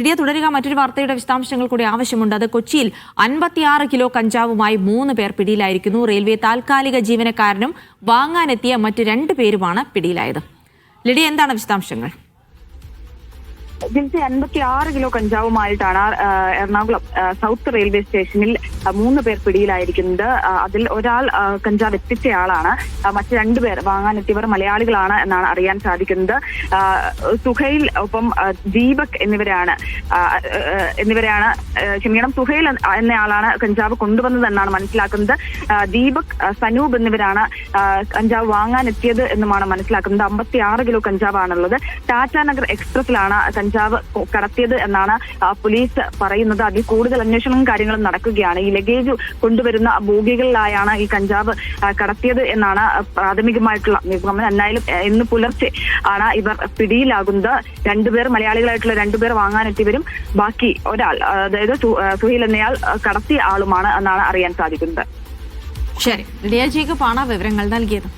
Lydia തുടരുക. മറ്റൊരു വാർത്തയുടെ വിശദാംശങ്ങൾ കൂടി ആവശ്യമുണ്ട്. അത് കൊച്ചിയിൽ 56 കിലോ കഞ്ചാവുമായി 3 പേർ പിടിയിലായിരിക്കുന്നു. റെയിൽവേ താൽക്കാലിക ജീവനക്കാരനും വാങ്ങാനെത്തിയ മറ്റ് 2 പേരുമാണ് പിടിയിലായത്. ലിഡിയ, എന്താണ് വിശദാംശങ്ങൾ? 56 കിലോ കഞ്ചാവുമായിട്ടാണ് എറണാകുളം സൗത്ത് റെയിൽവേ സ്റ്റേഷനിൽ 3 പേർ പിടിയിലായിരിക്കുന്നത്. അതിൽ ഒരാൾ കഞ്ചാവ് എത്തിച്ചയാളാണ്. മറ്റ് 2 പേർ വാങ്ങാനെത്തിയവർ മലയാളികളാണ് എന്നാണ് അറിയാൻ സാധിക്കുന്നത്. സുഹൈൽ ഒപ്പം ദീപക് എന്നിവരാണ് സുഹൈൽ എന്നയാളാണ് കഞ്ചാവ് കൊണ്ടുവന്നതെന്നാണ് മനസ്സിലാക്കുന്നത്. ദീപക്, സനൂപ് എന്നിവരാണ് കഞ്ചാവ് വാങ്ങാനെത്തിയത് എന്നുമാണ് മനസ്സിലാക്കുന്നത്. 56 കിലോ കഞ്ചാവാണുള്ളത്. ടാറ്റാനഗർ എക്സ്പ്രസിലാണ് കഞ്ചാവ് കടത്തിയത് എന്നാണ് പോലീസ് പറയുന്നത്. അതിൽ കൂടുതൽ അന്വേഷണവും കാര്യങ്ങളും നടക്കുകയാണ്. ഈ ലഗേജ് കൊണ്ടുവരുന്ന ബോഗികളിലായാണ് ഈ കഞ്ചാവ് കടത്തിയത് എന്നാണ് പ്രാഥമികമായിട്ടുള്ള നിഗമനം. എന്നാലും ഇന്ന് പുലർച്ചെ ആണ് ഇവർ പിടിയിലാകുന്നത്. 2 പേർ മലയാളികളായിട്ടുള്ള 2 പേർ വാങ്ങാനെത്തിയവരും ബാക്കി ഒരാൾ, അതായത് സുഹൈൽ എന്നയാൾ കടത്തിയ ആളുമാണ് എന്നാണ് അറിയാൻ സാധിക്കുന്നത്. ശരി, ലിഡിയ ജേക്കബ് ആണ് വിവരങ്ങൾ നൽകിയത്.